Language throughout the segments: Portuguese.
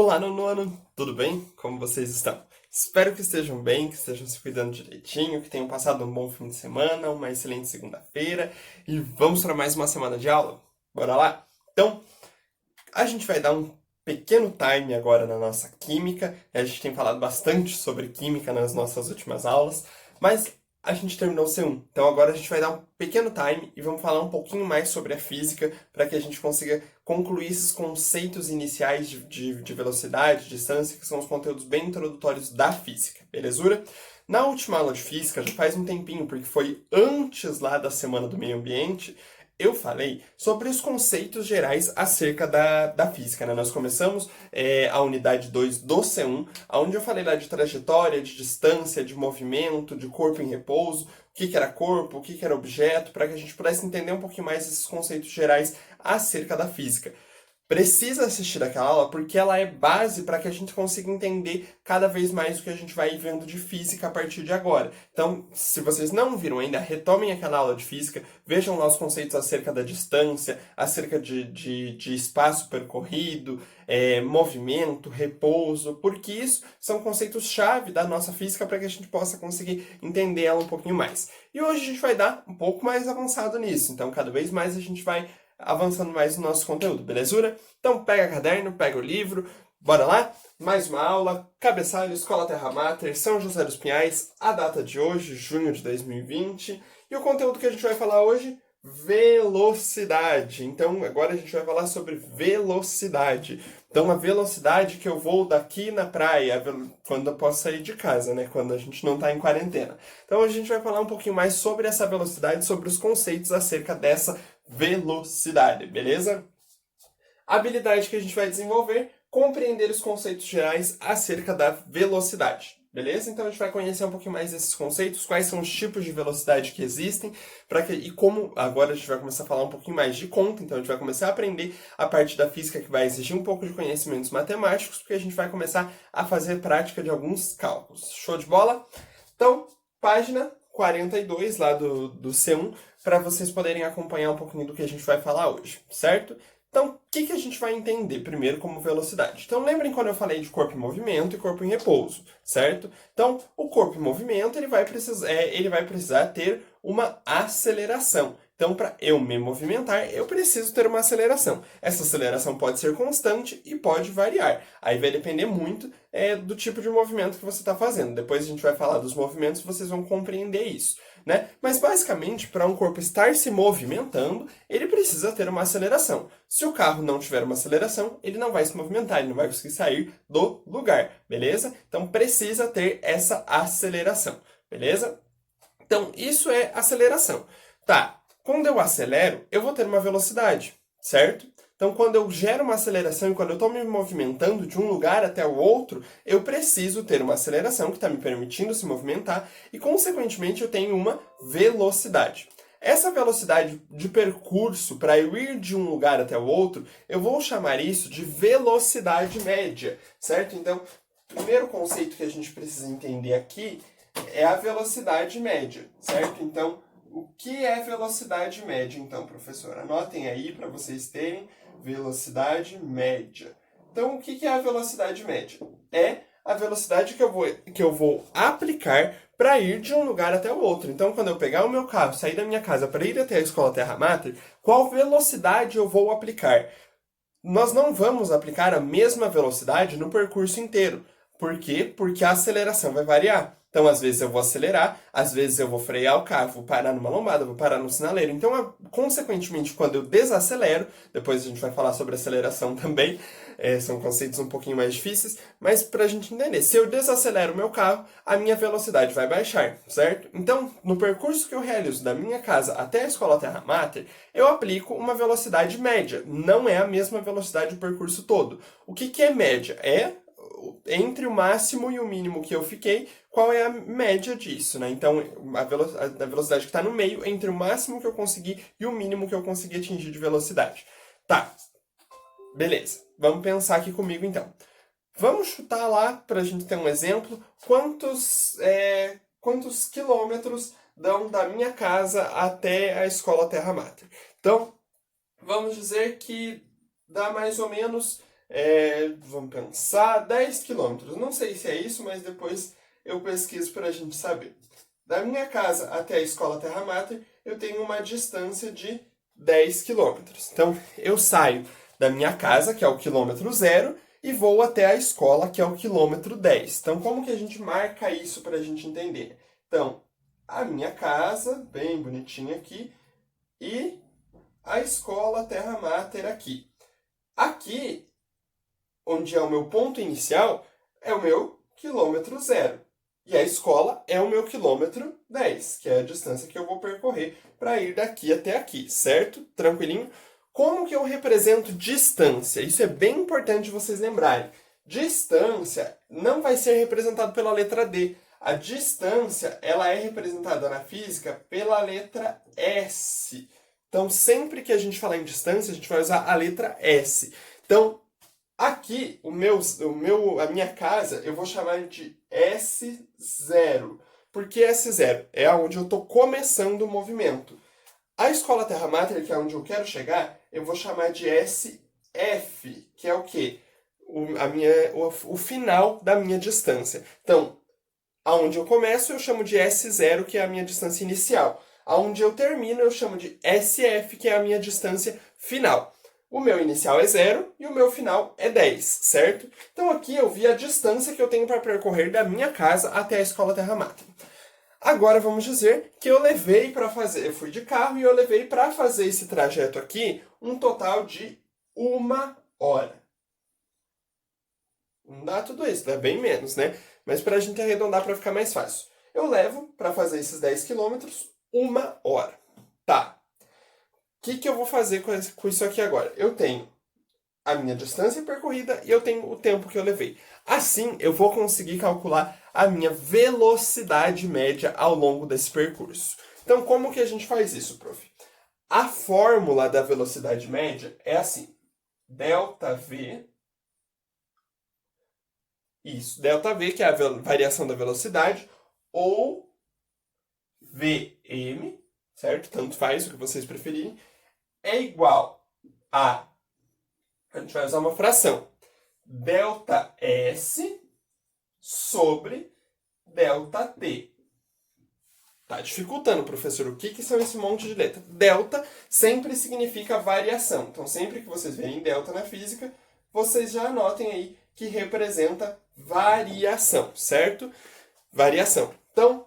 Olá, nono, tudo bem? Como vocês estão? Espero que estejam bem, que estejam se cuidando direitinho, que tenham passado um bom fim de semana, uma excelente segunda-feira e vamos para mais uma semana de aula? Bora lá? Então, a gente vai dar um pequeno time agora na nossa química. A gente tem falado bastante sobre química nas nossas últimas aulas, mas a gente terminou o C1. Então agora a gente vai dar um pequeno time e vamos falar um pouquinho mais sobre a física para que a gente consiga concluir esses conceitos iniciais de velocidade, distância, que são os conteúdos bem introdutórios da física, belezura? Na última aula de física, já faz um tempinho, porque foi antes lá da Semana do Meio Ambiente, eu falei sobre os conceitos gerais acerca da física, né? Nós começamos a unidade 2 do C1, onde eu falei lá de trajetória, de distância, de movimento, de corpo em repouso, o que era corpo, o que era objeto, para que a gente pudesse entender um pouquinho mais esses conceitos gerais acerca da física. Precisa assistir aquela aula porque ela é base para que a gente consiga entender cada vez mais o que a gente vai vendo de física a partir de agora. Então, se vocês não viram ainda, retomem aquela aula de física, vejam lá os conceitos acerca da distância, acerca de espaço percorrido, movimento, repouso, porque isso são conceitos-chave da nossa física para que a gente possa conseguir entender ela um pouquinho mais. E hoje a gente vai dar um pouco mais avançado nisso, então cada vez mais a gente vai avançando mais no nosso conteúdo, belezura? Então pega caderno, pega o livro, bora lá? Mais uma aula, cabeçalho, Escola Terra Mater, São José dos Pinhais, a data de hoje, junho de 2020, e o conteúdo que a gente vai falar hoje, velocidade. Então agora a gente vai falar sobre velocidade. Então a velocidade que eu vou daqui na praia, quando eu posso sair de casa, né? Quando a gente não está em quarentena. Então a gente vai falar um pouquinho mais sobre essa velocidade, sobre os conceitos acerca dessa velocidade, beleza? A habilidade que a gente vai desenvolver, compreender os conceitos gerais acerca da velocidade, beleza? Então a gente vai conhecer um pouquinho mais desses conceitos, quais são os tipos de velocidade que existem, e como agora a gente vai começar a falar um pouquinho mais de conta, então a gente vai começar a aprender a parte da física que vai exigir um pouco de conhecimentos matemáticos, porque a gente vai começar a fazer prática de alguns cálculos. Show de bola? Então, página 42 lá do C1, para vocês poderem acompanhar um pouquinho do que a gente vai falar hoje, certo? Então, o que a gente vai entender primeiro como velocidade? Então, lembrem quando eu falei de corpo em movimento e corpo em repouso, certo? Então, o corpo em movimento ele vai precisar ter uma aceleração. Então, para eu me movimentar, eu preciso ter uma aceleração. Essa aceleração pode ser constante e pode variar. Aí vai depender muito do tipo de movimento que você está fazendo. Depois a gente vai falar dos movimentos e vocês vão compreender isso, né? Mas, basicamente, para um corpo estar se movimentando, ele precisa ter uma aceleração. Se o carro não tiver uma aceleração, ele não vai se movimentar, ele não vai conseguir sair do lugar, beleza? Então, precisa ter essa aceleração, beleza? Então, isso é aceleração. Tá. Quando eu acelero, eu vou ter uma velocidade, certo? Então, quando eu gero uma aceleração e quando eu estou me movimentando de um lugar até o outro, eu preciso ter uma aceleração que está me permitindo se movimentar e, consequentemente, eu tenho uma velocidade. Essa velocidade de percurso para eu ir de um lugar até o outro, eu vou chamar isso de velocidade média, certo? Então, o primeiro conceito que a gente precisa entender aqui é a velocidade média, certo? Então, o que é velocidade média, então, professor? Anotem aí para vocês terem velocidade média. Então, o que é a velocidade média? É a velocidade que eu vou aplicar para ir de um lugar até o outro. Então, quando eu pegar o meu carro, sair da minha casa para ir até a Escola Terra Mater, qual velocidade eu vou aplicar? Nós não vamos aplicar a mesma velocidade no percurso inteiro. Por quê? Porque a aceleração vai variar. Então, às vezes eu vou acelerar, às vezes eu vou frear o carro, vou parar numa lombada, vou parar no sinaleiro. Então, consequentemente, quando eu desacelero, depois a gente vai falar sobre aceleração também, são conceitos um pouquinho mais difíceis, mas para a gente entender, se eu desacelero o meu carro, a minha velocidade vai baixar, certo? Então, no percurso que eu realizo da minha casa até a Escola Terra Mater, eu aplico uma velocidade média, não é a mesma velocidade do percurso todo. O que é média? É entre o máximo e o mínimo que eu fiquei, qual é a média disso, né? Então, a velocidade que está no meio entre o máximo que eu consegui e o mínimo que eu consegui atingir de velocidade. Tá, beleza. Vamos pensar aqui comigo, então. Vamos chutar lá, para a gente ter um exemplo, quantos quilômetros dão da minha casa até a Escola Terra Mater. Então, vamos dizer que dá mais ou menos Vamos pensar, 10 quilômetros. Não sei se é isso, mas depois eu pesquiso para a gente saber. Da minha casa até a escola Terra Mater, eu tenho uma distância de 10 quilômetros. Então, eu saio da minha casa, que é o quilômetro 0, e vou até a escola, que é o quilômetro 10. Então, como que a gente marca isso para a gente entender? Então, a minha casa, bem bonitinha aqui, e a escola Terra Mater aqui. Aqui, onde é o meu ponto inicial, é o meu quilômetro 0. E a escola é o meu quilômetro 10, que é a distância que eu vou percorrer para ir daqui até aqui, certo? Tranquilinho? Como que eu represento distância? Isso é bem importante vocês lembrarem. Distância não vai ser representado pela letra D. A distância, ela é representada na física pela letra S. Então, sempre que a gente falar em distância, a gente vai usar a letra S. Então, aqui, a minha casa, eu vou chamar de S0. Por que S0? É onde eu estou começando o movimento. A escola Terra Mater, que é onde eu quero chegar, eu vou chamar de SF, que é o quê? O final da minha distância. Então, aonde eu começo, eu chamo de S0, que é a minha distância inicial. Aonde eu termino, eu chamo de SF, que é a minha distância final. O meu inicial é 0 e o meu final é 10, certo? Então aqui eu vi a distância que eu tenho para percorrer da minha casa até a escola Terra Mater. Agora vamos dizer que eu fui de carro e eu levei para fazer esse trajeto aqui um total de 1 hora. Não dá tudo isso, dá bem menos, né? Mas para a gente arredondar para ficar mais fácil. Eu levo para fazer esses 10 quilômetros 1 hora. Tá. O que eu vou fazer com isso aqui agora? Eu tenho a minha distância percorrida e eu tenho o tempo que eu levei. Assim, eu vou conseguir calcular a minha velocidade média ao longo desse percurso. Então, como que a gente faz isso, prof? A fórmula da velocidade média é assim. ΔV, ΔV, que é a variação da velocidade, ou Vm, certo? Tanto faz o que vocês preferirem, é igual a gente vai usar uma fração, ΔS sobre ΔT. Tá dificultando, professor, o que são esse monte de letra? Delta sempre significa variação. Então, sempre que vocês verem delta na física, vocês já anotem aí que representa variação, certo? Variação. Então,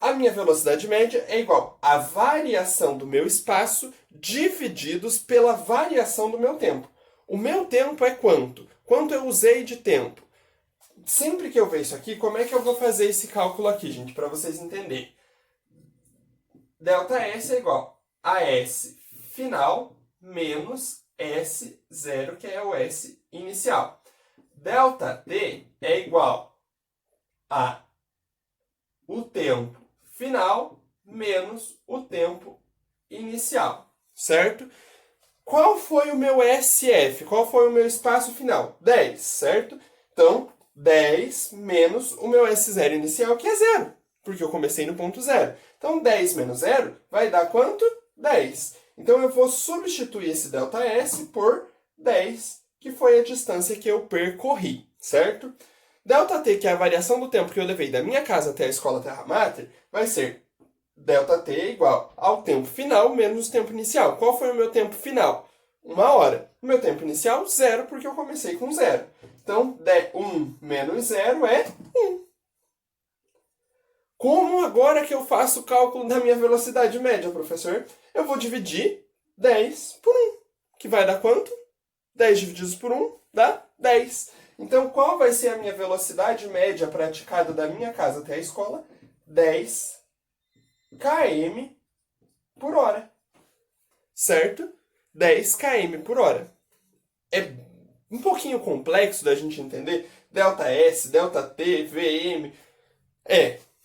a minha velocidade média é igual à variação do meu espaço divididos pela variação do meu tempo. O meu tempo é quanto? Quanto eu usei de tempo? Sempre que eu ver isso aqui, como é que eu vou fazer esse cálculo aqui, gente, para vocês entenderem? ΔS é igual a S final menos S0, que é o S inicial. ΔT é igual a o tempo final menos o tempo inicial, certo? Qual foi o meu SF? Qual foi o meu espaço final? 10, certo? Então, 10 menos o meu S0 inicial, que é 0, porque eu comecei no ponto 0. Então, 10 menos 0 vai dar quanto? 10. Então, eu vou substituir esse ΔS por 10, que foi a distância que eu percorri, certo? ΔT, que é a variação do tempo que eu levei da minha casa até a escola Terra Mater, vai ser ΔT igual ao tempo final menos o tempo inicial. Qual foi o meu tempo final? 1 hora. O meu tempo inicial, 0, porque eu comecei com 0. Então, 1 menos 0 é 1. Como agora que eu faço o cálculo da minha velocidade média, professor? Eu vou dividir 10 por 1, que vai dar quanto? 10 divididos por 1 dá 10. Então, qual vai ser a minha velocidade média praticada da minha casa até a escola? 10 km por hora. Certo? 10 km por hora. É um pouquinho complexo da gente entender. ΔS, ΔT, VM.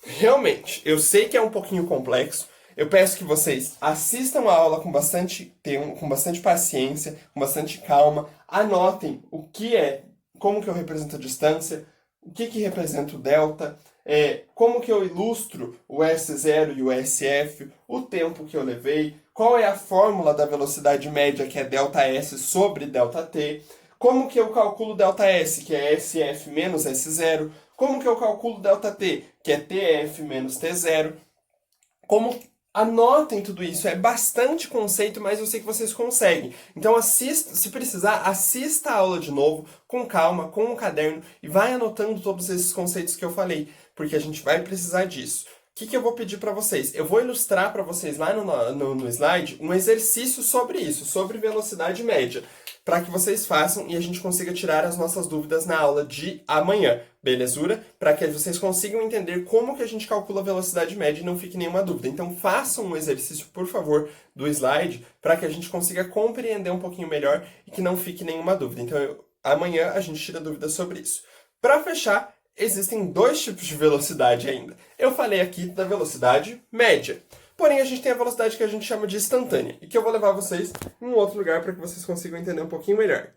Realmente, eu sei que é um pouquinho complexo. Eu peço que vocês assistam a aula com bastante tempo, com bastante paciência, com bastante calma. Anotem o que é, como que eu represento a distância, o que representa o delta, como que eu ilustro o S0 e o SF, o tempo que eu levei, qual é a fórmula da velocidade média, que é ΔS sobre ΔT, Como que eu calculo ΔS, que é SF menos S0? Como que eu calculo ΔT, que é TF menos T0? Como anotem tudo isso, é bastante conceito, mas eu sei que vocês conseguem. Então assista, se precisar, assista a aula de novo, com calma, com um caderno, e vai anotando todos esses conceitos que eu falei, porque a gente vai precisar disso. O que eu vou pedir para vocês? Eu vou ilustrar para vocês lá no slide um exercício sobre isso, sobre velocidade média, para que vocês façam e a gente consiga tirar as nossas dúvidas na aula de amanhã, belezura? Para que vocês consigam entender como que a gente calcula a velocidade média e não fique nenhuma dúvida. Então façam um exercício, por favor, do slide, para que a gente consiga compreender um pouquinho melhor e que não fique nenhuma dúvida. Então amanhã a gente tira dúvidas sobre isso. Para fechar, existem dois tipos de velocidade ainda. Eu falei aqui da velocidade média. Porém, a gente tem a velocidade que a gente chama de instantânea, e que eu vou levar vocês em um outro lugar para que vocês consigam entender um pouquinho melhor.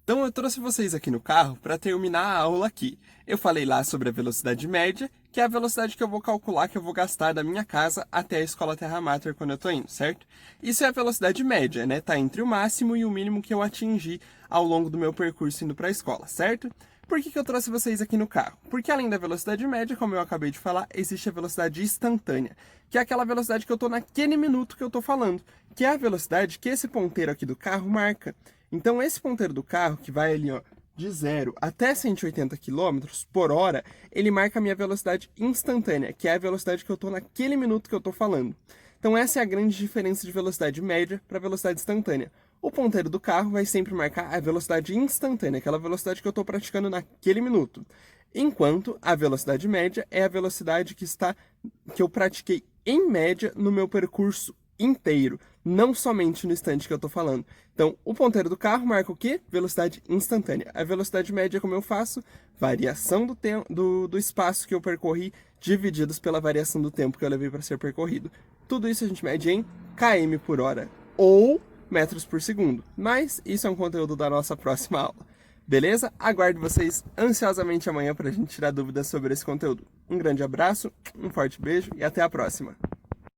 Então eu trouxe vocês aqui no carro para terminar a aula aqui. Eu falei lá sobre a velocidade média, que é a velocidade que eu vou calcular, que eu vou gastar da minha casa até a escola Terra Mater quando eu estou indo, certo? Isso é a velocidade média, né? Tá entre o máximo e o mínimo que eu atingi ao longo do meu percurso indo para a escola, certo? Por que eu trouxe vocês aqui no carro? Porque além da velocidade média, como eu acabei de falar, existe a velocidade instantânea, que é aquela velocidade que eu estou naquele minuto que eu estou falando, que é a velocidade que esse ponteiro aqui do carro marca. Então esse ponteiro do carro, que vai ali ó, de 0 até 180 km por hora, ele marca a minha velocidade instantânea, que é a velocidade que eu estou naquele minuto que eu estou falando. Então essa é a grande diferença de velocidade média para velocidade instantânea. O ponteiro do carro vai sempre marcar a velocidade instantânea, aquela velocidade que eu estou praticando naquele minuto. Enquanto a velocidade média é a velocidade que eu pratiquei em média no meu percurso inteiro, não somente no instante que eu estou falando. Então, o ponteiro do carro marca o quê? Velocidade instantânea. A velocidade média, como eu faço? Variação do espaço que eu percorri, divididos pela variação do tempo que eu levei para ser percorrido. Tudo isso a gente mede em km por hora, ou metros por segundo. Mas isso é um conteúdo da nossa próxima aula. Beleza? Aguardo vocês ansiosamente amanhã para a gente tirar dúvidas sobre esse conteúdo. Um grande abraço, um forte beijo e até a próxima!